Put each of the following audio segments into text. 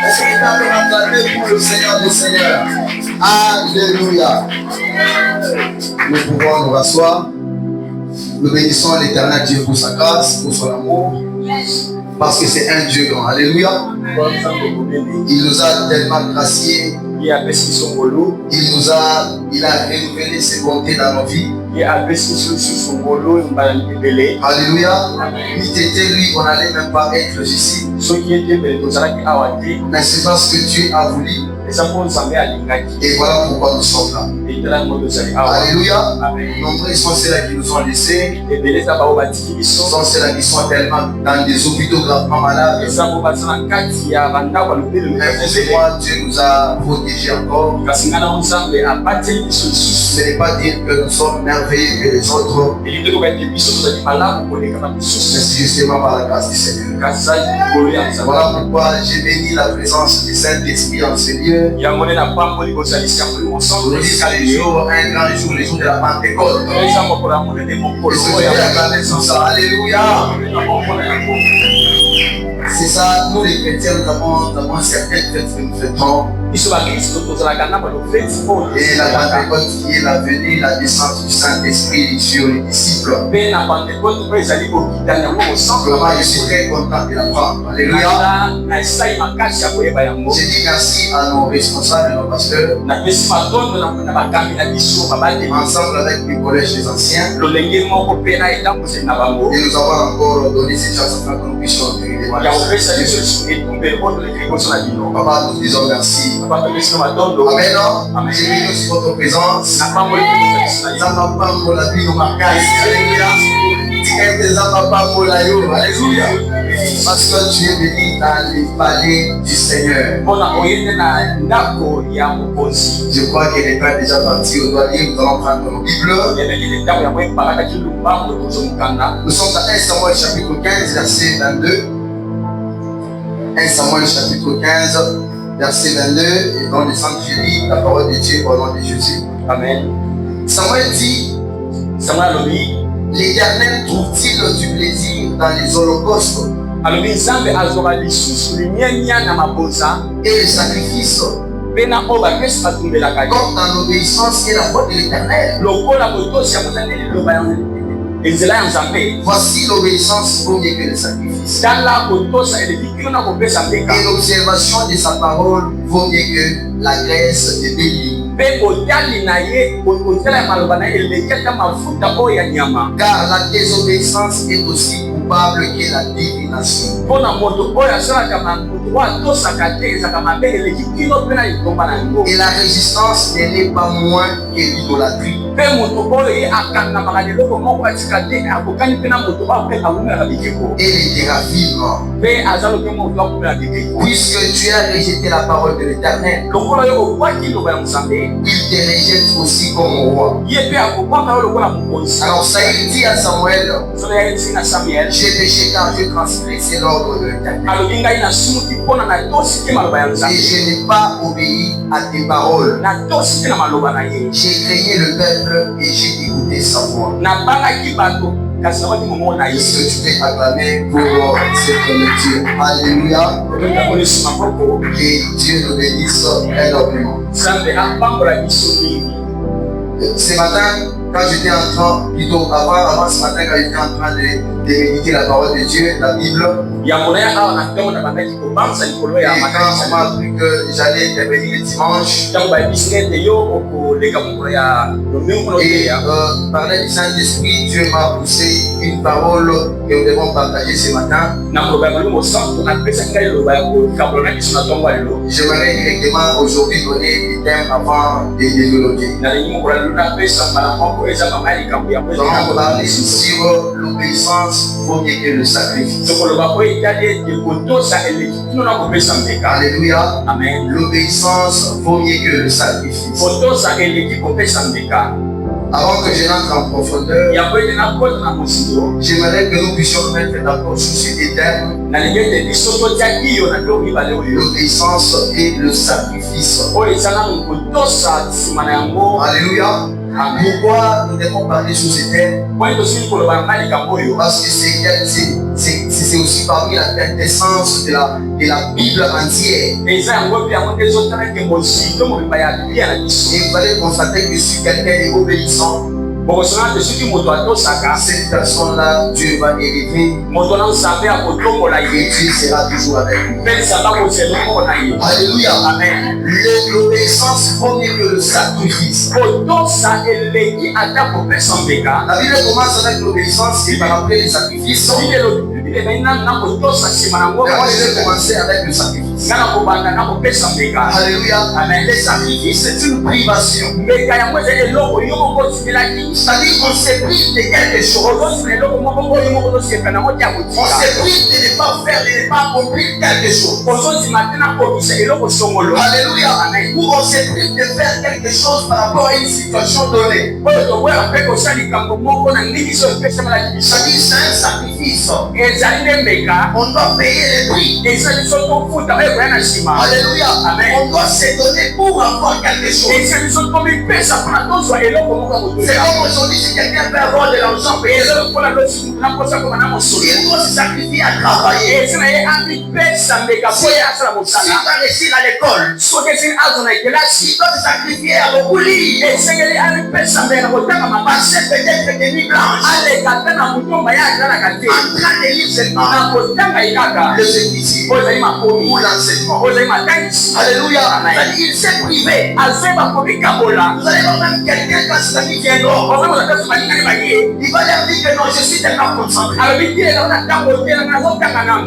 Est-ce que tu peux m'acclamer pour le Seigneur des Seigneurs? Alléluia. Nous pouvons nous rasseoir. Nous bénissons l'Éternel Dieu pour sa grâce, pour son amour, parce que c'est un Dieu grand. Alléluia. Il nous a tellement graciés. Il a renouvelé ses bontés dans nos vies. Alléluia. Il était lui, on n'allait même pas être ici. Mais c'est parce que Dieu a voulu. Et voilà pourquoi nous sommes là. Alléluia. Nombreux sont ceux-là qui nous ont laissés. Sont ceux-là qui sont tellement dans des hôpitaux gravement malades. Mais moi, Dieu nous a protégés encore. Ce n'est pas dire que nous sommes merveilleux que les autres. Mais c'est justement par la grâce du Seigneur. Voilà pourquoi j'ai béni la présence du Saint-Esprit en ce lieu. Nous disons les jours, un grand jour, les jours de la Pentecôte. Alléluia. C'est ça, nous les chrétiens, nous avons un certain fait que nous fêtons. Et la Pentecôte qui est la venue, la descente du Saint-Esprit sur les disciples. Vraiment, je suis très content de l'apprendre. Alléluia. Je dis merci à nos responsables, nos pasteurs. Ensemble avec les collèges des anciens. Et nous avons encore donné cette chance afin que nous puissions venir. Papa, nous disons merci. Amen. J'ai béni aussi votre présence. Alléluia. Parce que tu es béni dans les palais du Seigneur. Je crois qu'il n'est pas déjà parti. On doit lire, nous allons prendre nos Bibles. Nous sommes à 1 Samuel chapitre 15, verset 22. 1 Samuel chapitre 15, verset 22. Et dans les centres, je lis la parole de Dieu au nom de Jésus. Amen. Samuel dit, l'Éternel trouve-t-il du plaisir dans les holocaustes et le sacrifice comme dans l'obéissance et la voix de l'Éternel? Voici l'obéissance vaut mieux que le sacrifice. Et l'observation de sa parole vaut mieux que la graisse de bélier. Car la désobéissance est aussi coupable que la divination. Et la résistance n'est pas moins que l'idolâtrie. Et les téraphimes. Puisque tu as rejeté la parole de l'Éternel, il te rejette aussi comme roi. Alors Saïd dit à Samuel, j'ai péché car j'ai transgressé l'ordre de l'Éternel. Et je n'ai pas obéi à tes paroles. J'ai craigné le peuple et j'ai écouté sa voix. Est-ce que tu peux acclamer pour cette lecture? Alléluia. Que Dieu nous bénisse énormément. Ce matin, quand j'étais en train, plutôt avant ce matin, quand j'étais en train de méditer la parole de Dieu, la Bible, et quand on m'a appris que j'allais intervenir le dimanche, et parler du Saint-Esprit, Dieu m'a poussé une parole que nous devons partager ce matin. J'aimerais directement aujourd'hui donner des thèmes avant de développer. Nous allons parler sur l'obéissance vaut mieux que le sacrifice. Alléluia. Amen. L'obéissance vaut mieux que le sacrifice. Avant que je n'entre en profondeur, j'aimerais que nous puissions nous mettre d'accord sur ces deux termes. L'obéissance et le sacrifice. Alléluia. Pourquoi nous devons parler sur ces thèmes? Parce que c'est c'est aussi parmi la quintessence de la Bible entière. Et vous allez constater que si quelqu'un est obéissant, cette personne-là, Dieu va élever et Dieu sera toujours avec nous. Alléluia. Amen. L'obéissance vaut mieux que le sacrifice. La Bible commence avec l'obéissance et par après le sacrifice. Mais moi, je vais commencer avec le sacrifice. Alléluia. Amen. Le sacrifice, c'est une privation. C'est-à-dire qu'on se prive de quelque chose. On se prive de ne pas faire, de ne pas accomplir quelque chose. Alléluia. Amen. Ou on se prive de faire quelque chose par rapport à une situation donnée. C'est-à-dire c'est un sacrifice. On doit payer les prix. Alléluia. Amen. On doit se donner pour avoir quelque chose. C'est comme aujourd'hui, si quelqu'un peut avoir de l'argent, il doit se sacrifier à travailler. Si tu vas réussir à l'école, il doit se sacrifier à beaucoup lire. Passer peut-être des nuits blanches en train de lire seulement le bénéfice ou l'enseignement. Alléluia. Il s'est privé. Vous allez voir même quelqu'un quand ses amis viendront, il va leur dire que non, je suis tellement concentré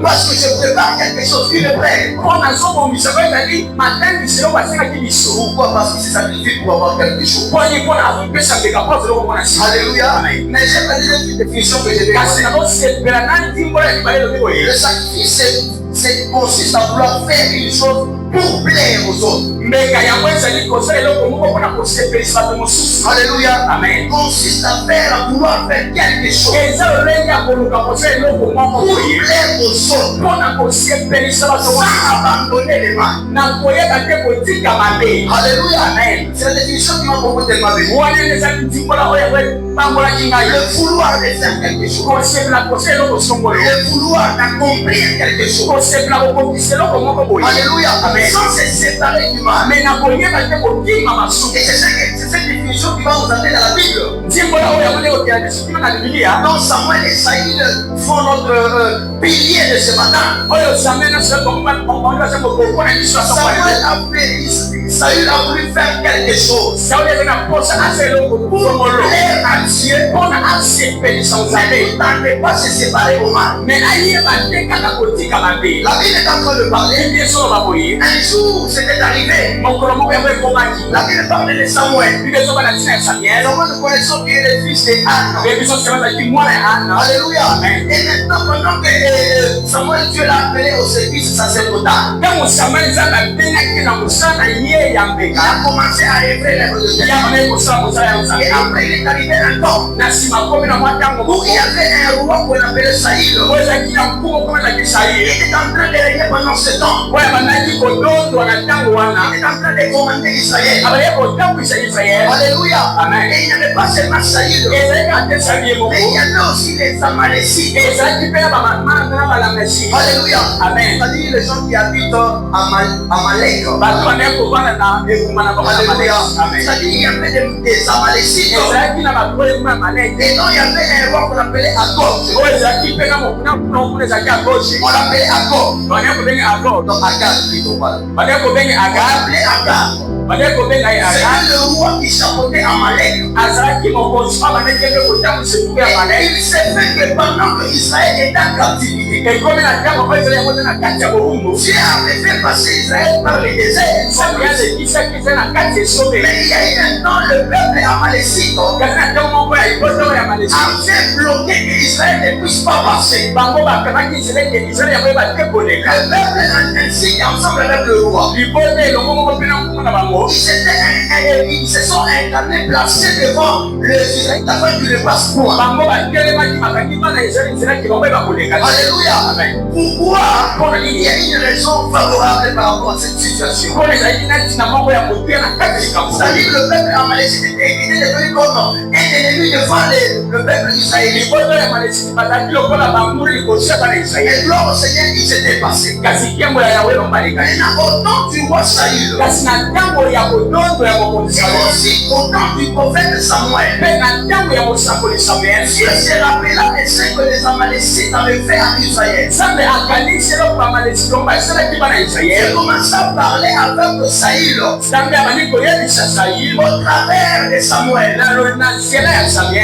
parce que je prépare quelque chose qui le plaît. Pourquoi? Parce qu'il s'est sacrifié pour avoir quelque chose. Alléluia. Mais j'ai pas dit une définition que je vais donner. Le sacrifice, consiste à vouloir faire une chose pour plaire aux autres. Alléluia. Amen. Consiste à vouloir faire quelque chose pour plaire aux autres sans abandonner les mains. Alléluia. Amen. C'est la définition qui m'a beaucoup tellement béni. Le vouloir de faire quelque chose. Le vouloir d'accomplir quelque chose. Alléluia. Amen. Sans se séparer du mal. Et c'est cette définition qui va vous amener dans la Bible. Donc Samuel et Saïd font notre pilier de ce matin. Saül a voulu faire quelque chose pour plaire à Dieu. Mais ne pas se séparer au mal. La Bible est en train de parler. Un jour, c'était arrivé. La Bible parle de Samuel. Nous connaissons qu'il est le fils de Anne. Alléluia. Et maintenant, pendant que Samuel, Dieu l'a appelé au service sacerdotal, il a commencé à œuvrer les religions. Et après, il est arrivé un temps où il y avait un roi qu'on appelait Saïd. Il était en train de régner pendant ce temps. Il était en train de commander Israël. Alléluia. Amen. Et il n'y avait pas seulement Saïd, mais il y avait aussi les Amalécites. Alléluia. Amen. C'est-à-dire les gens qui habitent à Amalek. Alléluia. C'est-à-dire il y avait des Amalécites. Et donc il y avait un roi qu'on appelait Agag. On l'appelait Agag. Donc Agag plutôt. On l'appelait Agag. C'est le roi qui chapeautait Amalek. Il s'est fait que pendant que Israël était en captivité, Dieu avait fait passer Israël par le désert. Mais il y a eu un temps, le peuple amalécite avait bloqué que Israël ne puisse pas passer. Le peuple ainsi a ensemble avec le roi. Ils se sont incarnés, placés devant les Israélites afin qu'ils ne passent point. Alléluia. Pourquoi il y a une raison favorable par rapport à cette situation? C'est-à-dire que le peuple amalécite était devenu comme un ennemi devant le peuple israélien. Et gloire au Seigneur, il s'était passé. Maintenant, au temps du roi Saül, et aussi au temps du prophète Samuel, Dieu s'est rappelé et sait que les Amalécites avaient fait à Israël. Il commence à parler avec Saül au travers de Samuel.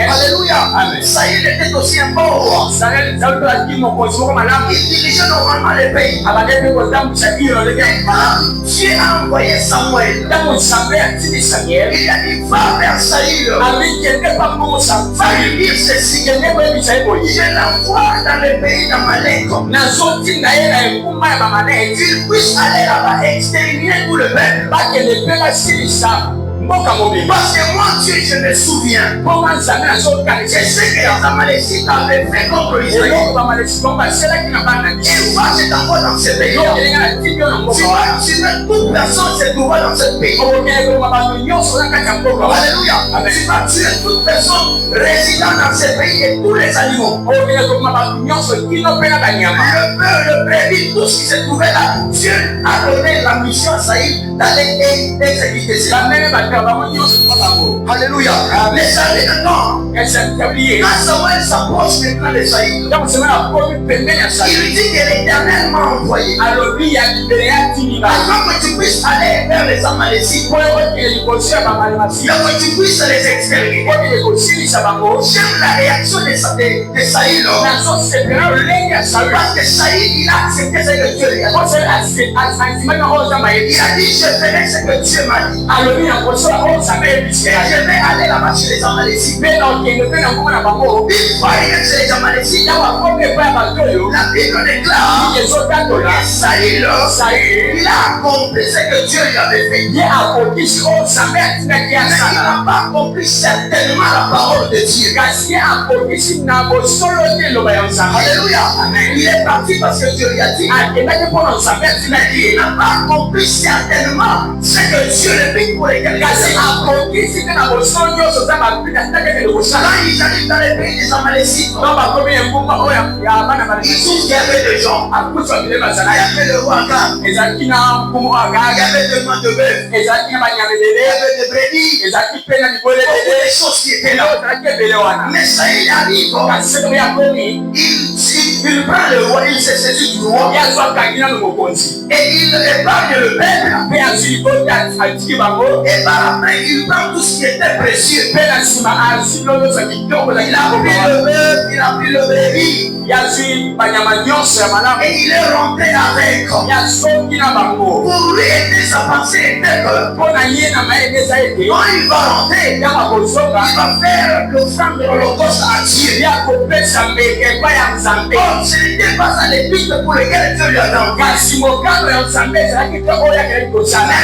Alléluia. Saül était aussi un bon roi. Il dirigeait normalement les pays. Dieu a envoyé Samuel. Il a dit, va vers Saül. Va lui dire ceci. Je l'envoie dans le pays d'Amalek. Qu'il puisse aller là-bas et exterminer tout le peuple. Parce que moi, Dieu, je me souviens. Je sais que les Amalécites avaient fait contre Israël. Et moi, je t'envoie dans ce pays. Tu veux toute personne se trouver dans ce pays. Alléluia. Tu vas tuer toute personne résidant dans ce pays et tous les animaux. Le brebis, tout ce qui se trouvait là. Dieu a donné la mission à Saïd d'aller exécuter cela. Alléluia. Mais ça arrive maintenant. Quand Samuel s'approche maintenant de Saïd, il lui dit que l'Éternel m'a envoyé. Afin que tu puisses aller vers les Amalécites. Que tu puisses les exterminer. J'aime la réaction de Saïd. Parce que Saïd, il a accepté ce que Dieu lui a dit. Il a dit, je ferai ce que Dieu m'a dit. Et je vais aller là-bas chez les Amalécites. Une fois chez les Amalécites, la Bible déclare que Saïd, il a accompli ce que Dieu lui avait fait. Mais il n'a pas accompli certainement la parole de Dieu. Alléluia. Il est parti parce que Dieu lui a dit. Mais il n'a pas accompli certainement ce que Dieu lui a fait pour les quelqu'un. Quand ils arrivent dans les pays des Amalécites, ils trouvent qu'il y avait des gens. Il y avait le roi Agag. Il y avait des mains de bœuf. Il y avait des brebis. Beaucoup de choses qui étaient là. Mais ça, il arrive. Il prend le roi, il se saisit du roi. Et il épargne le peuple. Et par après, il prend tout ce qui était précieux. Il a pris le bœuf, il a pris le brebis. Et il est rentré avec. Pour lui, sa pensée était que quand il va rentrer, il va faire l'offrande de l'Holocauste à Dieu. Comme ce n'était pas à l'épître pour lequel Dieu lui a donné. Mais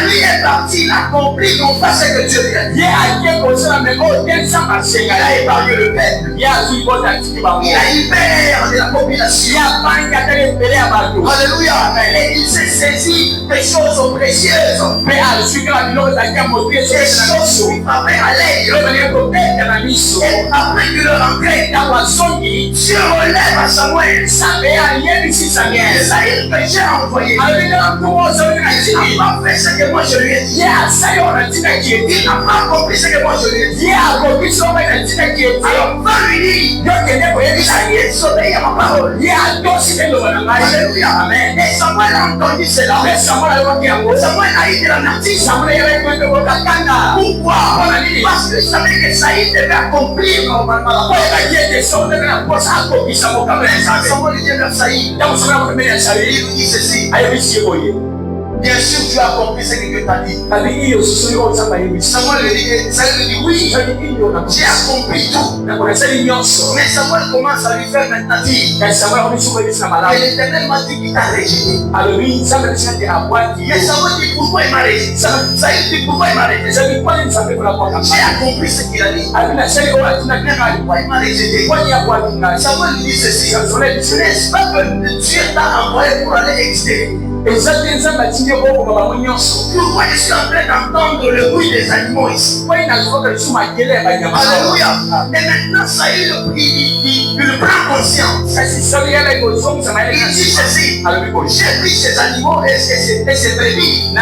lui est parti, il a compris non pas ce que Dieu lui a dit. Il a épargné le peuple. Il a eu peur de la population. Alléluia. Et il s'est saisi des choses précieuses. Des choses qui frappaient à l'œil. Et après qu'il est rentré, Dieu relève à Samuel. Saïd que j'ai envoyé. Il n'a pas fait ce que moi je lui ai dit. Il n'a pas accompli ce que moi je lui ai dit. Alors va lui dire, il a désobéi à ma parole. Alléluia. Et Samuel a entendu cela. Samuel a été la nature. Pourquoi? Parce que je savais que Saïd devait accomplir normalement la parole. Samuel dit vers Saïd. Il lui dit ceci. bien sûr tu as compris ce que Dieu t'a dit. Samuel lui dit oui, j'ai accompli tout. Mais Samuel commence à lui faire maintenant dire que l'Éternel m'a dit qu'il t'a rejeté. Mais Samuel dit pourquoi il m'a rejeté. Saül dit pourquoi il m'a rejeté. J'ai accompli ce qu'il a dit. Pourquoi il m'a rejeté. Samuel lui dit ceci. N'est-ce pas que Dieu t'a envoyé pour aller exterminer? Pourquoi je suis en train d'entendre le bruit des animaux ici? Alléluia. Et maintenant Saül il prend conscience. Il dit ceci. J'ai pris ces animaux et ces brebis.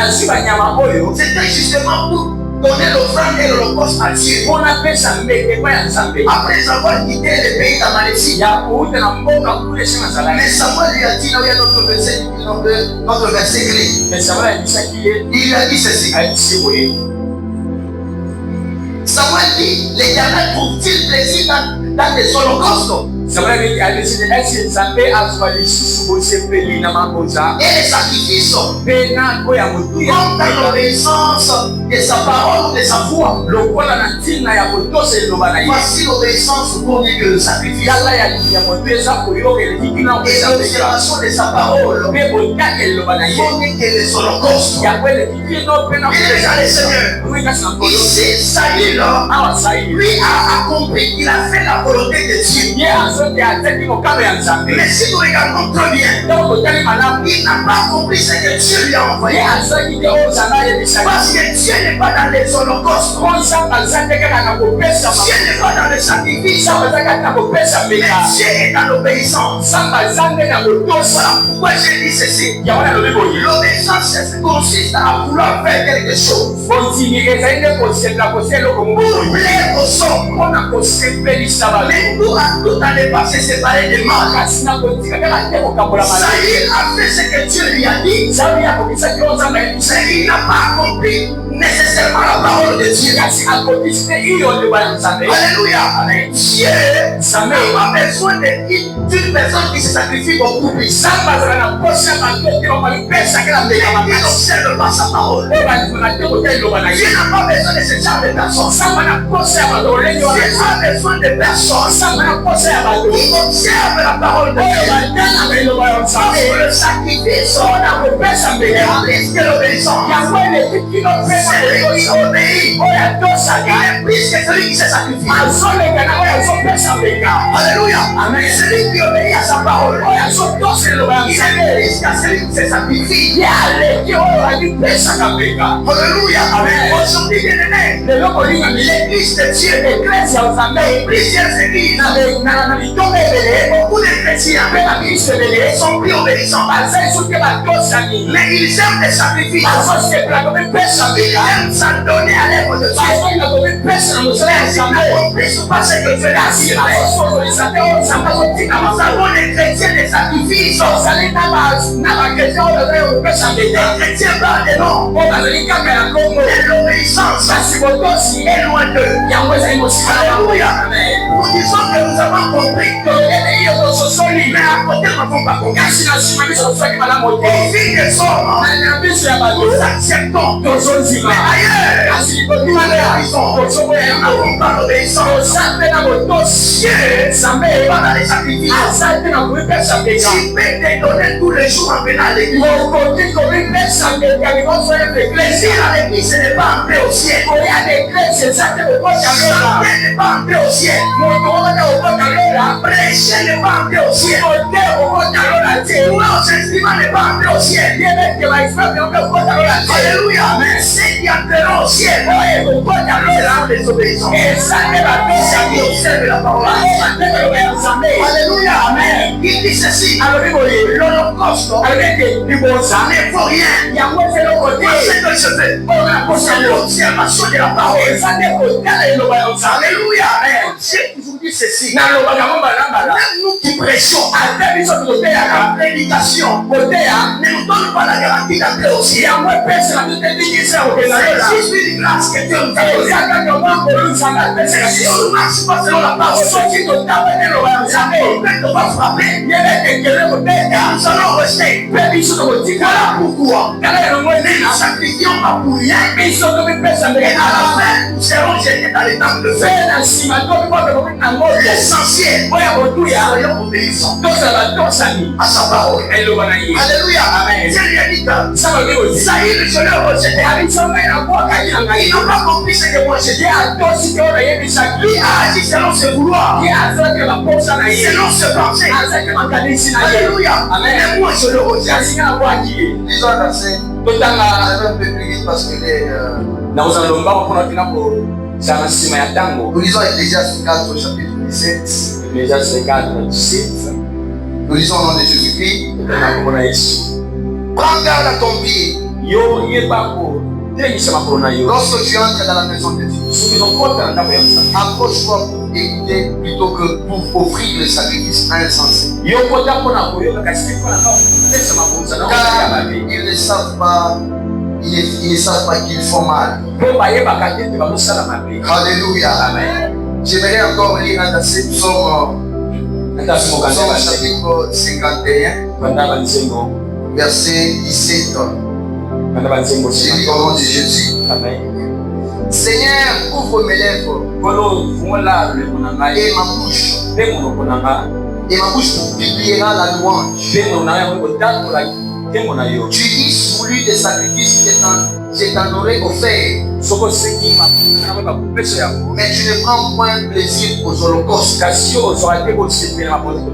C'était justement pour donner l'offrande et l'holocauste à Dieu. Après avoir quitté le pays d'Amalécie. Mais Samuel lui a dit, là où il y a notre verset clé. Il lui a dit ceci. Samuel dit, l'Éternel trouve-t-il plaisir dans des holocaustes? Et les sacrifices comme dans l'obéissance de sa parole, de sa voix. Voici l'obéissance pour mieux que le sacrifice. Et l'observation de sa parole pour mieux que les holocaustes. Bien déjà les seigneurs. Ici, Saül, lui a accompli, il a fait la volonté de Dieu. Mais si nous regardons très bien, il n'a pas accompli ce que Dieu lui a envoyé. Parce que Dieu n'est pas dans les holocaustes. Dieu n'est pas dans les sacrifices. Mais Dieu est dans l'obéissance. Voilà pourquoi j'ai dit ceci. L'obéissance consiste à vouloir faire quelque chose pour plaire aux hommes. Mais nous, tout à l'heure, se séparer des mal. Saül a fait ce que Dieu lui a dit. Mais il n'a pas accompli nécessairement la parole de Dieu. Alléluia. Dieu n'a pas besoin d'une personne qui se sacrifie beaucoup plus. Il n'observe pas sa parole. Dieu n'a pas besoin de ce genre de personnes. Dieu a besoin de personnes qui observent la parole de Dieu. Parce que le sacrifice est plus que l'obéissance. Celui qui obéit est plus que celui qui se sacrifie. Alléluia. Celui qui obéit à sa parole, il est plus qu'à celui qui se sacrifie. Alléluia. Aujourd'hui, bien-aimé, l'église de Dieu est plusieurs églises. Beaucoup de chrétiens sont plus obéissants. Mais ils aiment les sacrifices. Ils aiment s'en donner à l'œuvre de Dieu. Mais ils n'accomplissent pas ce que Dieu a dit. Nous avons des chrétiens des sacrifices. Des chrétiens blancs de nom. Et l'obéissance est loin d'eux. Alléluia. Nous disons que nous avons compris que mais à côté nous n'avons pas compris. Au fil des hommes, nous acceptons. Mais ailleurs, nous n'avons pas l'obéissance. Dieu n'est pas dans les sacrifices. Il peut te donner tous les jours en venant à l'église. Plaisir à l'église, ce n'est pas entré au ciel. Chanter n'est pas entré au ciel. Prêcher n'est pas entré au ciel. Louer aux instruments n'est pas entré au ciel. Alléluia. Mais ceux qui entreront au ciel, c'est la désobéissance. Qui observe la parole. Alléluia. Amen. Il dit ceci. L'holocauste n'est pour rien. Moi, ce que je fais, c'est l'observation de la parole. Alléluia. J'ai toujours dit ceci. Même nous qui prêchons, la prédication ne nous donne pas la garantie d'entrer au ciel. C'est juste une grâce que Dieu nous a donnée. Si on ne marche pas selon la parole, on va frapper. Nous allons rester. Voilà pourquoi sacrifions pas pour rien. Et à la fin, nous serons jetés dans les temps de feu. L'essentiel, soyons obéissants à sa parole. Alléluia. Amen. Dieu lui a dit que Saïd, je l'ai rejeté. Ils n'ont pas compris ce que moi j'ai dit. Lui a agi selon ses vouloirs, selon ses pensées. Alléluia. Amen. Et moi je le rejette. Disons un verset. Un peu plus vite parce que nous lisons Ecclésiaste 4 chapitre 17. Nous lisons au nom de Jésus-Christ. Prends garde à ton pied. Lorsque tu entres dans la maison de Dieu, approche-toi pour écouter plutôt que pour offrir le sacrifice insensé. Car ils ne savent pas, ils ne savent pas qu'ils font mal. Alléluia. Amen. J'aimerais encore lire un verset, Psaume chapitre 51, verset 17. J'ai dit au nom de Jésus. Amen. Seigneur, ouvre mes lèvres et ma bouche publiera la louange. Tu dis voulu des sacrifices je t'en aurais offert. Mais tu ne prends point plaisir aux holocaustes.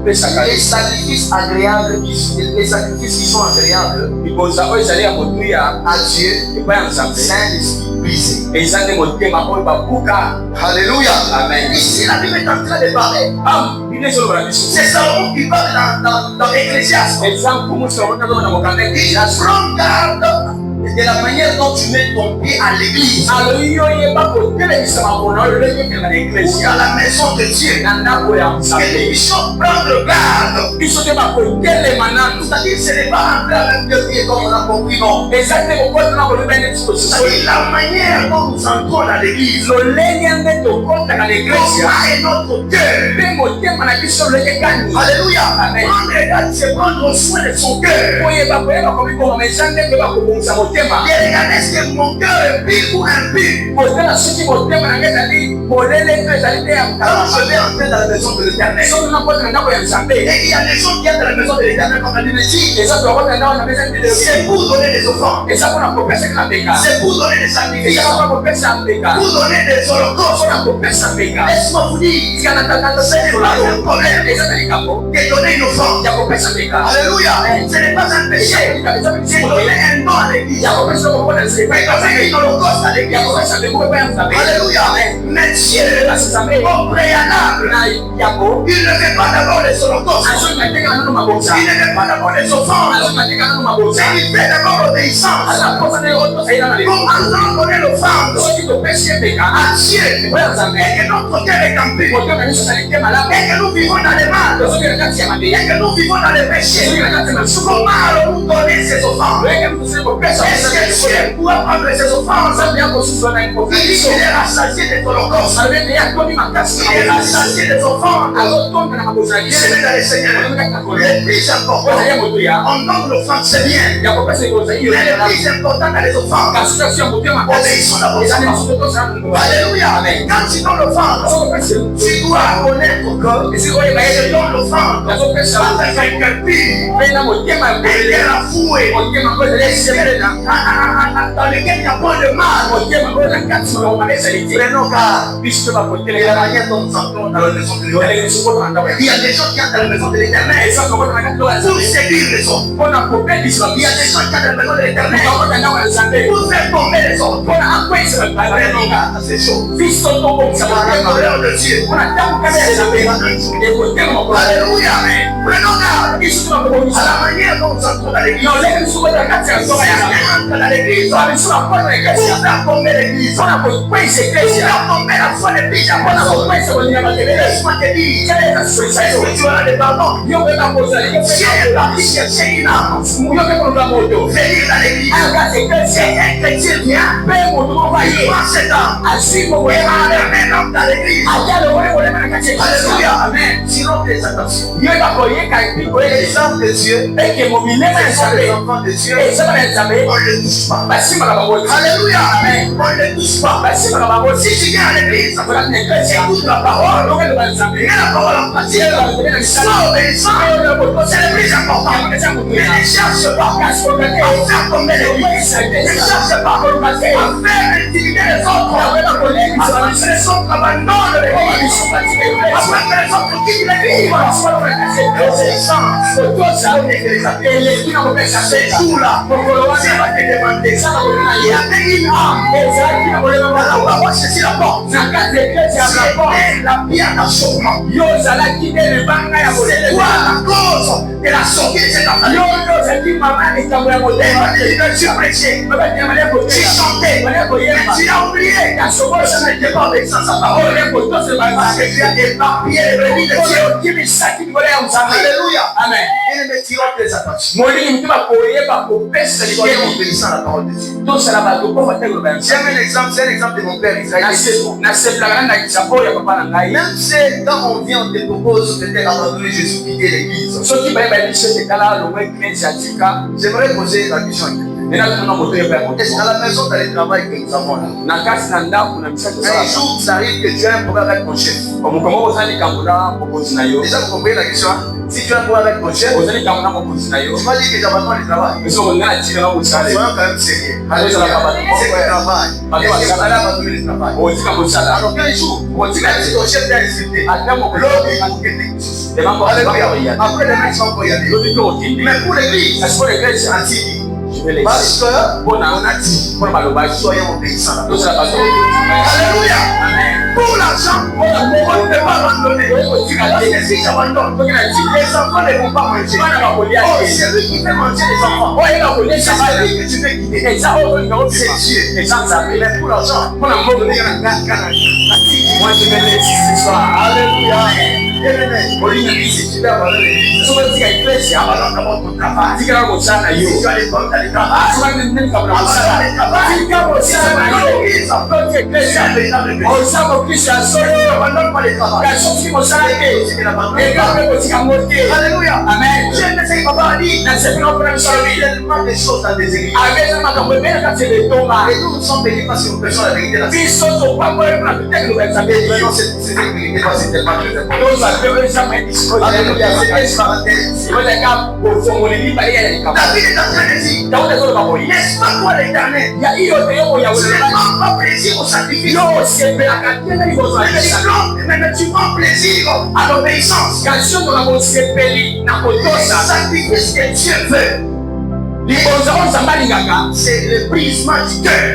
Les sacrifices agréables, les sacrifices qui sont agréables à Dieu, Saint-Esprit brisé. Alléluia. Amen. Ici, la Bible est en train de parler. C'est Salomon qui parle dans l'Ecclésiaste. Il prend garde de la manière dont tu mets ton pied à l'église. Ou à la maison de Dieu. Que nous puissions prendre garde. C'est-à-dire ce n'est pas entrer avec deux pieds comme on a compris, non. C'est-à-dire la manière dont nous entrons dans l'église. Comment est notre cœur. Alléluia. Prendre garde, c'est prendre soin de son cœur. Et regardez, est-ce que mon cœur est pur ou impur? Quand je vais entrer dans la maison de l'Éternel, et il y a des gens qui entrent dans la maison de l'Éternel comme la Bible dit, c'est pour donner des offrandes, c'est pour donner des sacrifices, pour donner des holocaustes. Laisse-moi vous dire, ce n'est pas un problème de donner une offrande. Alléluia. Ce n'est pas un péché de donner un don à l'église. Alléluia. Mais Dieu, au préalable, il ne fait pas d'abord les holocaustes. Il ne fait pas d'abord les offrandes. Il fait d'abord l'obéissance. Comment donner l'offrande à Dieu et que notre cœur est campé et que nous vivons dans les mal et que nous vivons dans les péchés. Comment allons-nous donner ces offrandes? Est-ce que Dieu pourra prendre ces offrandes? Il est rassasié des holocaustes. Il est rassasié des offrandes. Bien-aimés dans le Seigneur, le plus important, on donne l'offrande, c'est bien. Mais le plus important dans les offrandes, obéissons d'abord. Alléluia. Quand tu donnes l'offrande, tu dois connaître que tu donnes l'offrande pas avec un cœur pur, et la fouée, dans lequel il n'y a pas de mal. Prenons garde de la manière dont nous entrons dans la maison de l'Éternel. Il y a des gens qui entrent dans la maison de l'Éternel pour séduire les autres. Il y a des gens qui entrent dans la maison de l'Éternel pour faire tomber les autres. Prenons garde à ces choses. La colère de Dieu. Alléluia. Prenons garde à la manière dont nous entrons dans l'église. Dans l'église, pour faire tomber l'église, pour faire tomber la foi des pigeons. Laisse-moi te dire, est-ce que tu as des pardons? Dieu est parti chercher une âme, venir dans l'église. Et un chrétien vient, cette âme et ramène l'âme dans l'église. Alléluia. Amen. Sinon, les attentions. Les âmes de Dieu, les enfants de Dieu, on ne les touche pas. Alléluia. Amen. On ne les touche pas. Si tu viens à l'église, écoute la parole, mets la parole en pratique, sois obéissant, c'est le plus important. Mais ne cherche pas à faire tomber l'église. Ne cherche pas à faire intimider les autres. Après que les autres abandonnent l'église. Après que les autres quittent l'église. C'est tout là. C'est pas te demander. Il y avait une âme. On va voir ceci la porte. C'était la pierre d'achoppement. C'est quoi la cause de la sortie de cette affaire? Tu prêchais, tu chantais, mais tu as oublié. Je n'étais pas avec ça, sa parole. Parce que tu as éparpillé les brebis de Dieu. Alléluia. Amen. Et ne me tirons tes attentions. Soyez obéissants à la parole de Dieu. J'aime un exemple, c'est l'exemple de mon père Israël. Même si quand on vient, on te propose peut-être abandonner Jésus, quitter l'église. J'aimerais poser la question à quelqu'un. Est-ce qu'à la maison, tu as le travail que nous avons là? Un jour, ça arrive que tu as un problème avec ton chef. Déjà, vous comprenez la question? Si tu as un problème avec ton chef, tu vas dire que j'abandonne le travail. Soyons quand même sérieux. C'est le travail. Est-ce que tu as abandonné le travail? Alors qu'un jour, même si ton chef t'a insulté, l'autre il faut que tu après les mecs sont pour y aller. Mais pour l'église, c'est ainsi. Parce qu'on a dit, soyons obéissants. Alléluia. Pour l'argent, on ne peut pas abandonner. Parce que si j'abandonne, les enfants ne vont pas manger. Oh, c'est lui qui fait manger les enfants. C'est lui que tu veux quitter. C'est Dieu. Mais pour l'argent, on a donné la moi je vais laisser ce soir. Alléluia. Si tu veux abandonner l'église, abandonne d'abord ton travail. Si tu as les pommes, tu as les travail. Abandonne le travail. Si tu as l'église, abandonne pas les travail. Alléluia. Amen. Je ne sais pas dire. Tellement de choses dans des églises. Et nous sommes bénis parce que nous prêchons la vérité. Vraiment, cette vérité parce que c'est tellement très important. Alléluia. C'est une parenthèse. David est en train de dire, n'est-ce pas toi l'éternel? Tu ne prends pas plaisir au sacrifice. Mais tu prends plaisir à l'obéissance. Le sacrifice que Dieu veut, c'est le brisement du cœur.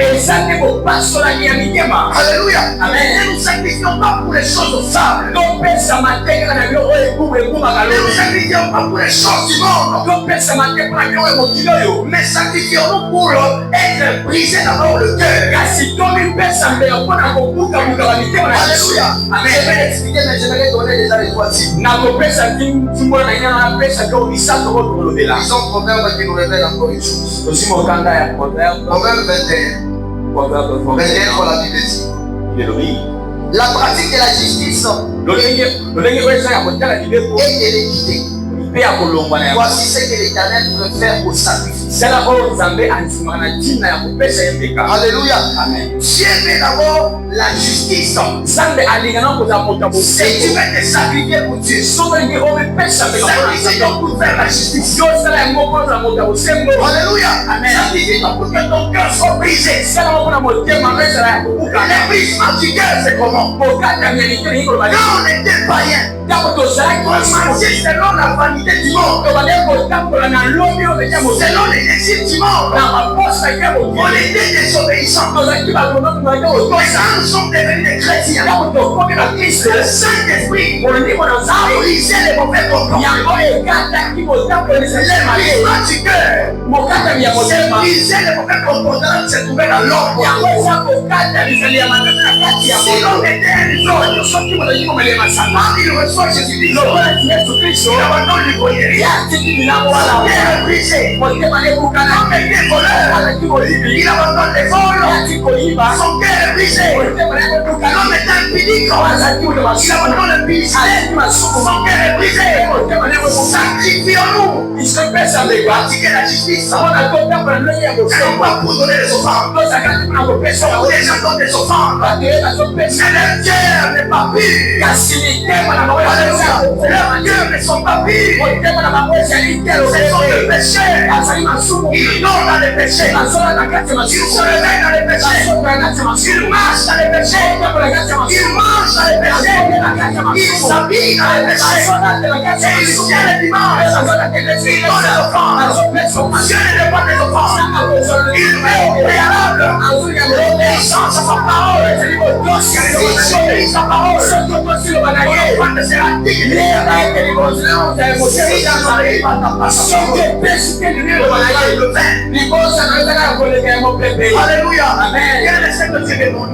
Alléluia. Amen. Ne nous sacrifions pas pour les choses sables. Ne nous sacrifions pas pour les choses du monde. Mais sacrifions-nous pour être brisés d'abord le cœur. Alléluia. Amen. Je vais l'expliquer, mais je vais donner déjà les trois types. Ils ont proverbe qui nous révèle encore une chose. Proverbe 21. Proverbe 21 pour la Bible dit. La pratique de la justice et de l'équité. Voici ce que l'Éternel préfère au sacrifice. Alléluia. Dieu veut d'abord la justice. Si tu veux te sacrifier pour Dieu, sacrifie-toi pour faire la justice. Alléluia. Sacrifie-toi pour que ton cœur soit brisé. Le brisement du cœur, c'est comment? Quand on était païen, on mangeait selon la vanité du monde, selon les désirs du monde. On était désobéissants. Mais quand nous sommes devenus des chrétiens, le Saint-Esprit a brisé les mauvais comportements. Le brisement du cœur, c'est briser les mauvais comportements qui se trouvaient dans l'homme. Si l'on était un il reçoit Jésus-Christ. Il abandonne le collier. Il est brisé. il abandonne les vols. Son cœur est brisé. L'homme est impudique. Il abandonne le business. Son cœur est brisé. Sacrifions-nous. Pratiquer la justice. On va pour donner les offrandes. Les gens donnent des offrandes. Mais leur cœur n'est pas pur. Leurs cœurs ne sont pas purs. Ce sont des péchés. Ils vont dans les péchés. Ils se réveillent dans les péchés. Ils marchent dans les péchés. Ils mangent dans les péchés. Ils s'habillent dans les péchés. Et ils viennent le dimanche. Ils donnent des offrandes. Dieu ne demande des offrandes. Il met au préalable l'obéissance à sa parole. Si tu obéis sa parole, ton offrande sera digne. Si tu n'arrives pas à ta passion, alléluia. Quel est le Seigneur de Dieu de nous?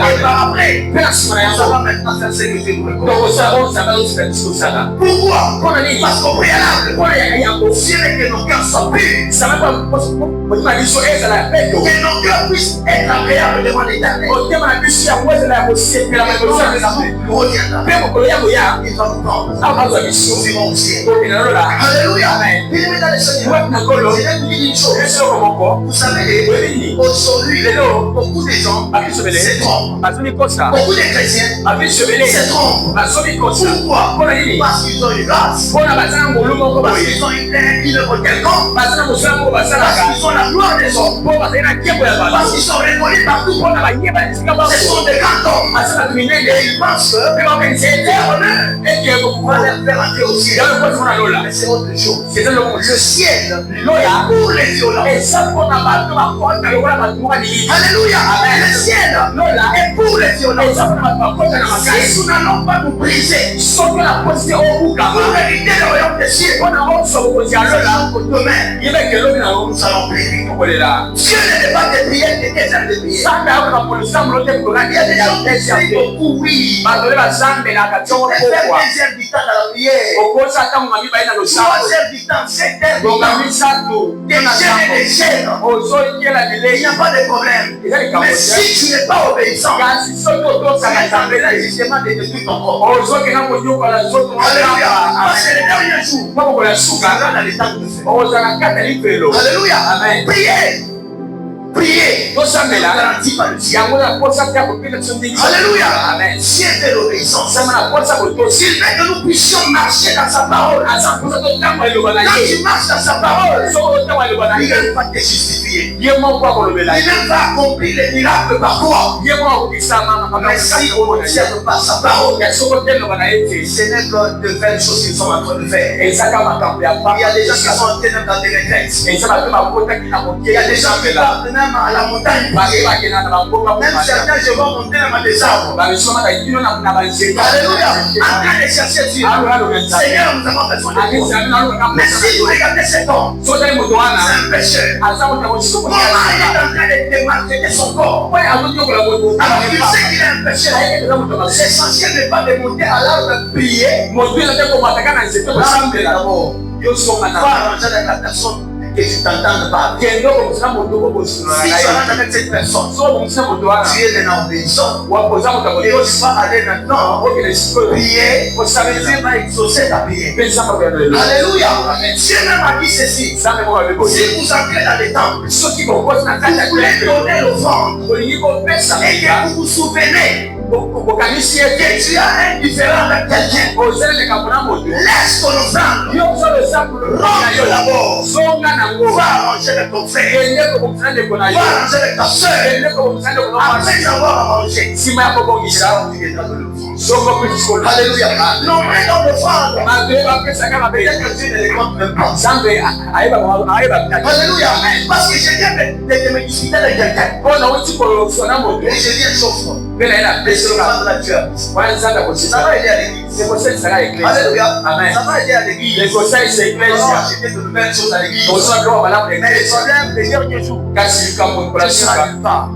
Et par après, ça va maintenant faire ce que Dieu nous recommande. Pourquoi? Parce qu'au préalable, Dieu veut que nos cœurs soient purs. Que nos cœurs puissent être agréables devant l'Éternel. Il va nous prendre. Nous irons au ciel. Alléluia. Bien-aimés dans le Seigneur, je vais vous dire une chose. Vous savez, aujourd'hui, beaucoup de gens se trompent. Beaucoup de chrétiens se trompent. Pourquoi? Parce qu'ils ont une grâce. Parce qu'ils ont une œuvre quelconque. Parce qu'ils ont la gloire des hommes. Parce qu'ils sont reconnus partout. Ce sont des grands hommes. Et ils pensent que c'est leur honneur et que vous pouvez les faire entrer au ciel. Mais c'est autre chose. Le ciel est pour les violents. Alléluia. Le ciel est pour les violents. Si nous n'allons pas nous briser pour hériter le royaume des cieux, demain, nous allons prier. Dieu ne fait pas des prières que des gens de prier. Il y a des gens qui prient beaucoup, oui. Faire deuxième du temps dans la prière. Troisième du temps, septième du temps. Des chaînes. Il n'y a pas de problème. Mais si tu n'es pas obéissant, là, justement, de détruire ton corps. Alléluia. Parce que le dernier jour, nous serons dans l'état de faire. Alléluia. Priez. Priez. Nous sommes garantis par le ciel. Alléluia. Dieu de l'obéissance. S'il veut que nous puissions marcher dans sa parole. Quand tu marches dans sa parole, il ne va pas te justifier. Il ne va accomplir les miracles par toi. Mais si on n'observe pas sa parole, ce n'est que de belles choses qu'ils sont en train de faire. Il y a des gens qui sont en train dans des retraites. Il y a des gens qui partent à la montagne. Même certains, je vais monter dans des arbres. Alléluia. En train de chercher Dieu. Seigneur, nous avons besoin de toi. Mais si vous regardez cet homme, c'est un pécheur. Comment il est en train de démarquer son corps? Alors qu'il sait qu'il est un pécheur. L'essentiel n'est pas de monter à l'arbre de prier. Va arranger avec la personne que tu t'entends parler. Si tu rentres avec cette personne, tu es un obéissant. Et tu vas aller maintenant prier. Ça veut dire va exaucer ta prière. Alléluia. Dieu même a dit ceci. Si vous entrez dans les temples, vous voulez donner l'offrande et que vous vous souvenez que tu as un différent avec quelqu'un, laisse ton offrande. Rentre d'abord. Va arranger avec ton frère. Va arranger avec ta soeur. Après avoir arrangé, tu viendras de l'offrande. Alléluia. Nombreux dans l'offrande. Peut-être que Dieu ne les compte même pas. Alléluia. Parce que je viens de me discuter avec quelqu'un. Et je viens chauffe. Ça va aider à l'église. Alléluia. Ça va aider à l'église. J'ai de nouvelles choses à l'église. Mais le problème, les derniers jours, tu ne s'arrives pas.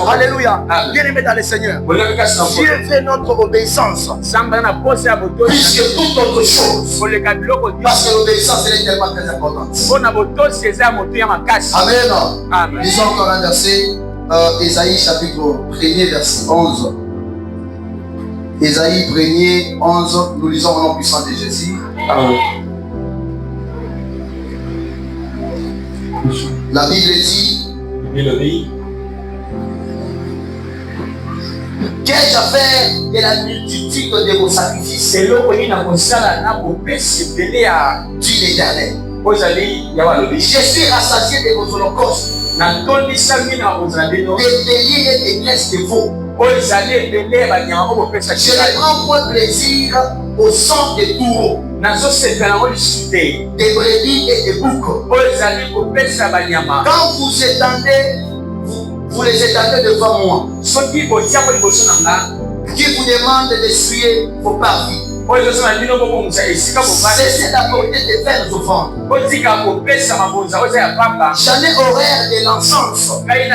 Alléluia. Bien-aimé dans le Seigneur. Dieu fait notre obéissance. Plus que toute autre chose. Parce que l'obéissance est tellement très importante. Amen. Lisons encore un verset. Ésaïe chapitre 1er verset 11. Ésaïe 1er 11. Nous lisons au nom puissant de Jésus. La Bible dit, qu'ai-je à faire de la multitude de vos sacrifices? Dit l'Éternel. Je suis rassasié de vos holocaustes, des béliers et des graisses de veau. Je ne prends point plaisir au sang des taureaux, des brebis et des boucs. Quand vous les étendez devant moi, qui vous demande d'essuyer vos parvis, cessez d'apporter des vaines offrandes. J'en ai horreur de l'encens, les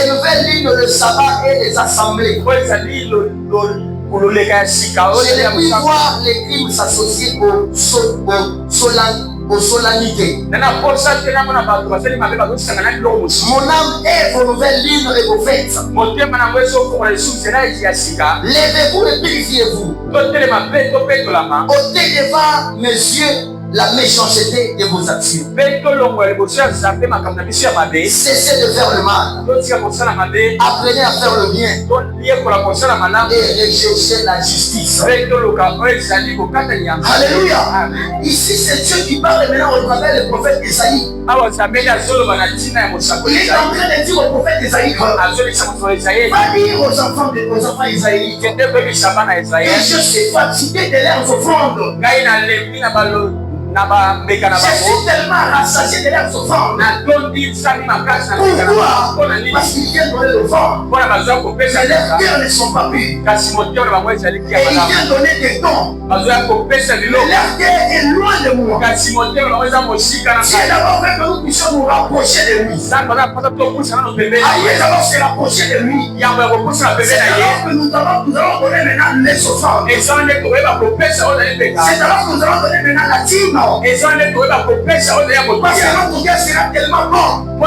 nouvelles lignes, le sabbat et les assemblées. Je ne puis voir les crimes s'associer aux solennités. Mon âme est vos nouvelles lignes et vos fêtes. Levez-vous et purifiez-vous. Ôtez devant mes yeux la méchanceté de vos actions. Cessez de faire le mal. Apprenez à faire le bien. Et recherchez la justice. Alléluia. Ici, c'est Dieu qui parle maintenant au travers du prophète Esaïe. Il est en train de dire au prophète Esaïe que va dire aux enfants israélites que je suis fatigué de leurs offrandes. Je suis tellement rassasié de leurs offrandes. Pourquoi? Parce qu'ils viennent donner l'offrande. Mais leurs cœurs ne sont pas purs. Et ils viennent donner des dons. Mais leur cœur est loin de moi. C'est d'abord fait que nous puissions nous rapprocher de lui. Après d'abord se rapprocher de lui. C'est d'abord que nous allons donner maintenant les offrandes. C'est d'abord que nous allons donner maintenant la dîme. Parce que notre cœur sera tellement bon. Mais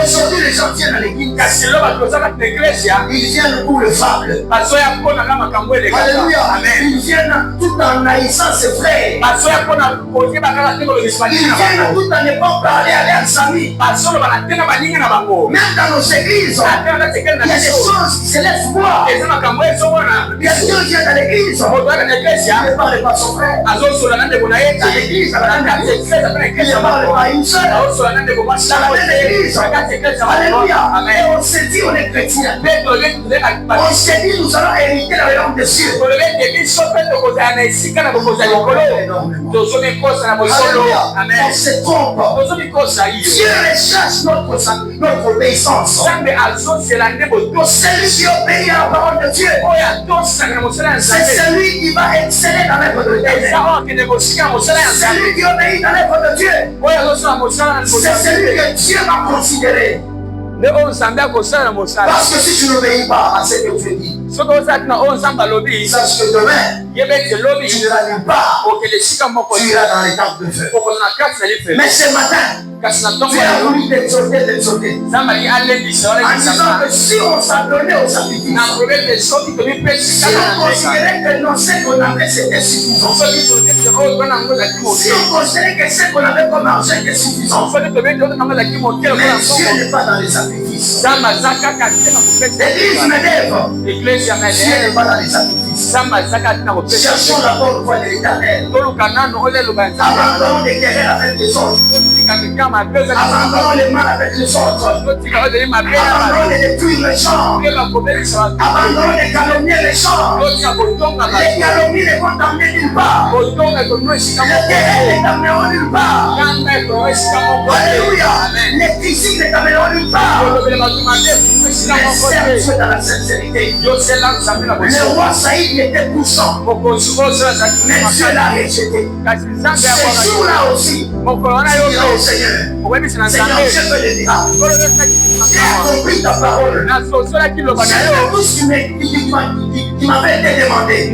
aujourd'hui, les gens viennent à l'église. Ils viennent pour le fable. Alléluia. Ils viennent tout en haïssant ses frères. Ils viennent tout en ne pas parler à leurs amis. Même dans nos églises, il y a des choses qui se laissent voir. Quelqu'un vient dans l'église, il ne parle pas à son frère. Dans l'église, il ne parle pas à une seule. Dans la même église. Alléluia. Et on se dit, on est chrétien. On se dit, nous allons hériter la royaume des cieux. Alléluia. On se trompe. Dieu recherche notre obéissance. Celui qui obéit à la parole de Dieu, c'est celui qui va exceller dans l'œuvre de l'Éternel. C'est celui qui obéit dans l'œuvre de Dieu. C'est celui que Dieu va considérer. Parce que si tu n'obéis pas à ce que Dieu dit, sache que demain, tu n'iras nulle part. Tu iras dans les tables de feu. Mais ce matin, tu as voulu t'exhorter. En disant que si on s'adonnait au sacrifice, si on considérait que non, ce qu'on avait c'était suffisant, si on considérait que ce qu'on avait comme argent était suffisant, mais Dieu n'est pas dans les sacrifices. L'église m'élève. Dieu n'est pas dans les sacrifices. Cherchons d'abord le voie de l'Éternel. Abandonnons les querelles avec les autres. Abandonnons les mal avec les autres. Abandonnons les détruire les gens. Abandonnons les calomnier les gens. Les calomnies ne vont t'amener nulle part. Les querelles ne t'amèneront nulle part. Alléluia. Les critiques ne t'amèneront nulle part. Mais serve Dieu dans la sincérité. Le roi Saïd était poussant, mais Dieu l'a rejeté. Ce jour-là aussi, Seigneur, je veux le dire. J'ai accompli ta parole. Tout ce qui m'avait été demandé.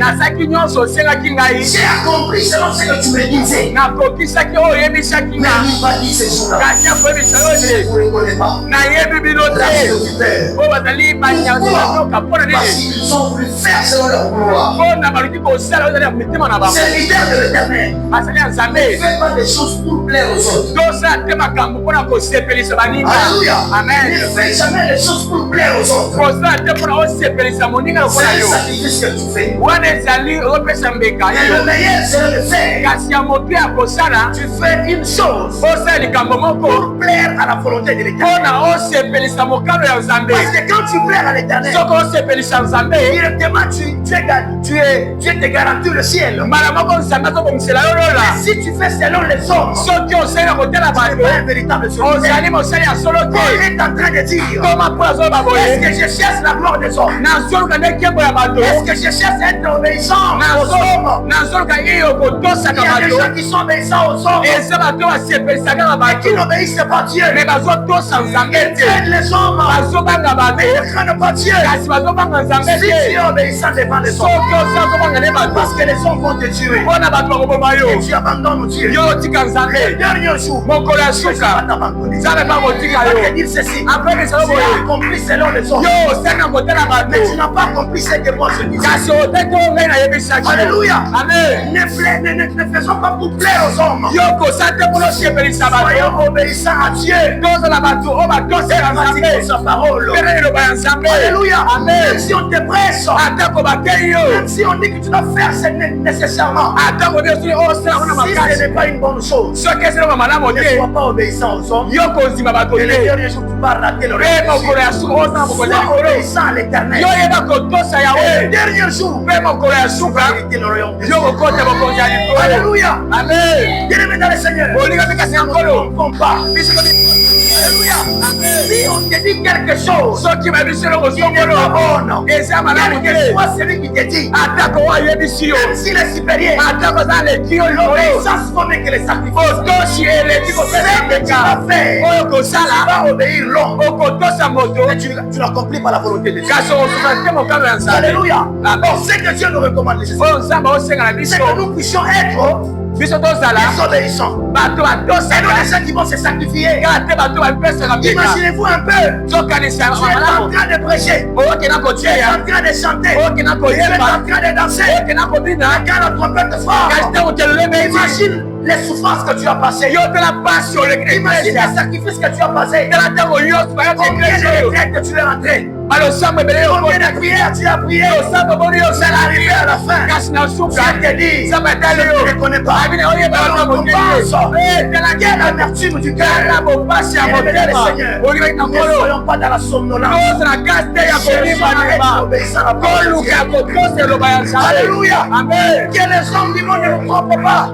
J'ai accompli selon ce que tu me disais. Mais il m'a dit ce jour-là. Je ne vous reconnais pas. Parce qu'ils ont voulu faire selon leur vouloir. Serviteur de l'Éternel. Ne fais pas des choses pour plaire aux autres. Alléluia. Amen. Ne fais jamais des choses pour plaire aux autres. C'est le sacrifice que tu fais. Et le meilleur, c'est de faire. Tu fais une chose pour plaire à la volonté de l'Éternel. Parce que quand tu plais à l'Éternel, directement tu te garantis le ciel. Mais si tu fais selon les hommes, tu n'es pas un véritable serviteur. On est en train de dire, est-ce que je cherche la gloire des hommes? Est-ce que je cherche à être obéissant aux hommes? Il y a des gens qui sont obéissants aux hommes et qui n'obéissent pas Dieu. Ils traînent les hommes, mais ils ne craignent pas Dieu. Si tu es obéissant devant les hommes, parce que les hommes vont te tuer, et tu abandonnes Dieu, le dernier jour, Dieu va t'abandonner. Il va te dire ceci, tu as accompli selon les hommes, mais tu n'as pas accompli ce que moi je dis. Alléluia. Amen. Ne faisons pas pour plaire aux hommes. Soyons obéissants à Dieu. Et pratiquons sa parole. Alléluia. Amen. Même si on te presse, même si on dit que tu dois faire nécessairement, si ce n'est pas une bonne chose, ne sois pas obéissant aux hommes. Et le dernier jour, tu vas rater le royaume. Sois obéissant à l'Éternel. Et le dernier jour, tu vas hériter le royaume. Alléluia. Amen. Bien-aimé dans le Seigneur, ne comprends pas. Alléluia. Si on te dit quelque chose qui n'est pas bon, quel que soit celui qui te dit, même s'il est supérieur, l'obéissance vaut mieux que les sacrifices. Tu vas obéir l'homme et tu n'accomplis pas la volonté de Dieu. Alléluia. C'est que Dieu nous recommande les choses. C'est que nous puissions être désobéissants. Et nous, les gens qui vont se sacrifier. Imaginez-vous un peu. Tu es en train de prêcher. Tu es en train de chanter. Tu es en train de danser. Quand la trompette frappe, imagine les souffrances que tu as passées. Imagine les sacrifices que tu as passés. Combien de retraites que tu es rentré. Combien de prières tu as prié. Ça arrivé à la fin. Tu te dis, je ne te connais pas. Alors on pense. Quelle amertume du cœur. Ne soyons pas dans la somnolence. Alléluia. Amen. Que les hommes du monde ne nous trompent pas.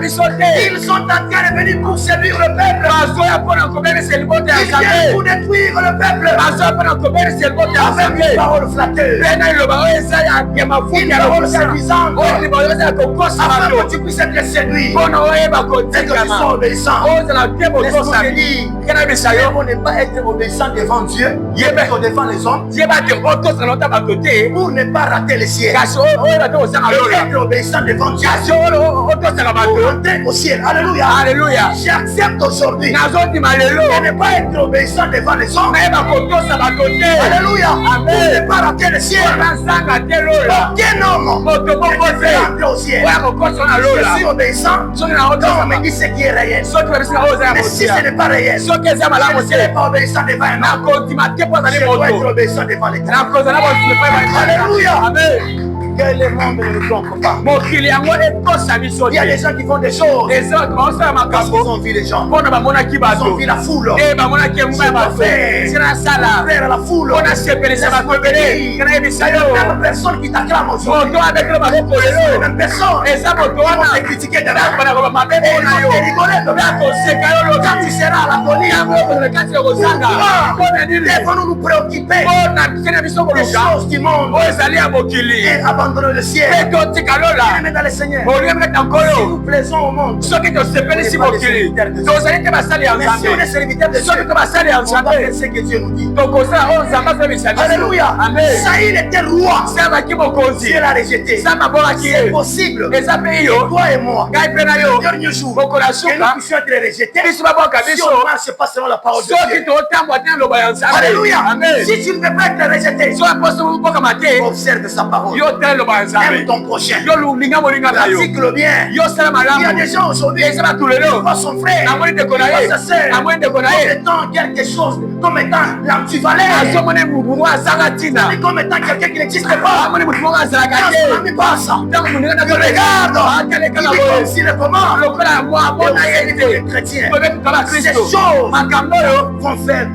Ils sont en train de venir pour séduire le peuple. Ils viennent pour détruire le peuple. Avec une parole flatteuse. Une parole séduisante. Afin que tu puisses être séduit. Et que tu sois obéissant. Laisse-moi te dire, on n'est pas être obéissant devant Dieu, être devant les hommes, pour ne pas rater le ciel. Être obéissant devant Dieu, pour rentrer au ciel. Alléluia. Alléluia. J'accepte aujourd'hui de ne pas être obéissant devant les hommes. Alléluia. Amen. Pour ne pas rater le ciel. Aucun homme ne peut rentrer au ciel. Je suis obéissant quand on me dit ce qui est réel. Mais si ce n'est pas réel, je ne serai pas obéissant devant un homme. Je dois être obéissant devant l'Éternel. Alléluia. Amen. Que le monde ne nous trompe pas. Il y a des gens qui font des choses parce qu'ils ont vu les gens. Ils ont vu la foule. Ils ont faire la foule. Il y a même personne qui t'acclame aujourd'hui. Les mêmes personnes qui vont te critiquer demain. Ils vont te rigoler demain. Quand tu seras à la colline, devons-nous nous préoccuper des choses du monde et abandonné le ciel. Bien aimé dans le Seigneur. Si nous plaisons au monde, si on est serviteur de Dieu, on va faire ce que Dieu nous dit. Alléluia. Saïl était roi. Dieu l'a rejeté. C'est possible. Toi et moi, dernier jour, que nous puissions être rejetés si on ne marche pas selon la parole de Dieu. Alléluia. Si tu ne veux pas être rejeté, observe sa parole. Aime ton prochain. Pratique-le bien. Il y a des gens aujourd'hui qui voient son frère, sa sœur, comme étant quelque chose, comme étant l'antivaleur, comme étant quelqu'un qui n'existe pas. Quand son ami passe, il regarde, il dit comme s'il est comment. Les chrétiens, ces choses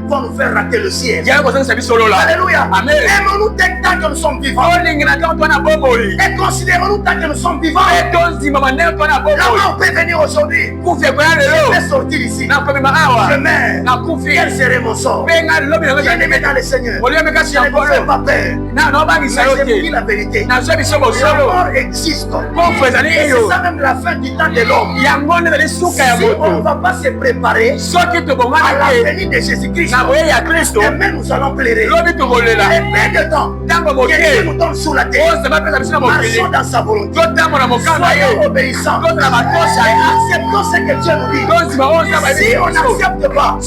vont nous faire rater le ciel. Alléluia. Aimons-nous tant que nous sommes vivants. Et considérons-nous tant que nous sommes vivants. La mort peut venir aujourd'hui. Je vais sortir ici. Je meurs. Quel serait mon sort? Bien-aimé dans le Seigneur, je ne me fais pas peur. Mais j'ai dit la vérité. La mort existe. Et c'est ça même la fin du temps de l'homme. Si on ne va pas se préparer à la venue de Jésus-Christ, mais nous allons pleurer. Et peu de temps, Dieu nous tombe sur la terre. Marchons dans sa volonté. Soyons obéissants. Et acceptons ce que Dieu nous dit. Si on n'accepte pas, tu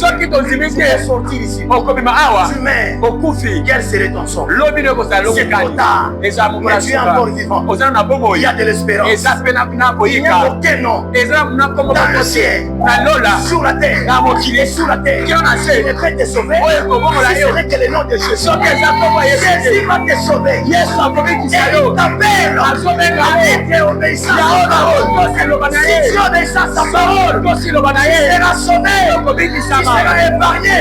vas sortir ici. Tu meurs. Quel serait ton sort? C'est trop tard. Mais tu es encore vivant. Il y a de l'espérance. Il n'y a aucun nom dans le ciel, sur la terre et sous la terre qui ne peut te sauver. Si ce n'est que le nom de Jésus. Jésus va te sauver. Et il t'appelle à être obéissant à sa parole. Si tu obéis à sa parole, tu seras sauvé. Tu seras épargné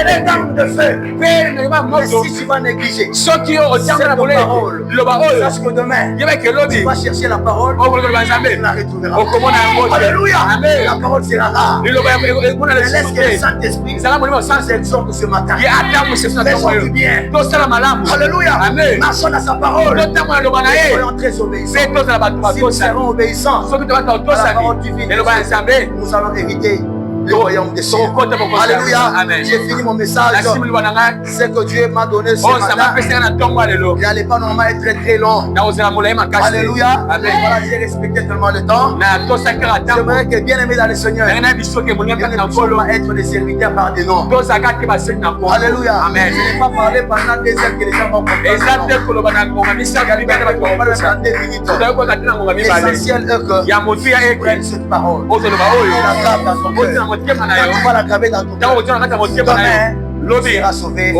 des dents de feu. Mais si tu vas négliger cette parole, sache que demain, tu vas chercher la parole, tu la retrouveras. Alléluia. La parole sera là. Mais laisse que le Saint-Esprit s'exhorte ce matin. Faisons du bien. Alléluia. Marchons dans sa parole. Soyons très obéissants. Si nous serons obéissants à la parole divine, nous allons éviter le royaume des cieux. Alléluia. J'ai fini mon message. C'est que Dieu m'a donné ce matin. Il n'allait pas normalement être très très long. Alléluia. Voilà, j'ai respecté tellement le temps. J'aimerais que bien aimé dans le Seigneur, nous puissions être des serviteurs par des noms. Alléluia. Je n'ai pas parlé pendant des heures que les gens vont comprendre. L'essentiel est que tu prennes cette parole. Tu la graves dans ton cœur. Quand tu vas la graver dans ton cœur, demain, tu seras sauvé.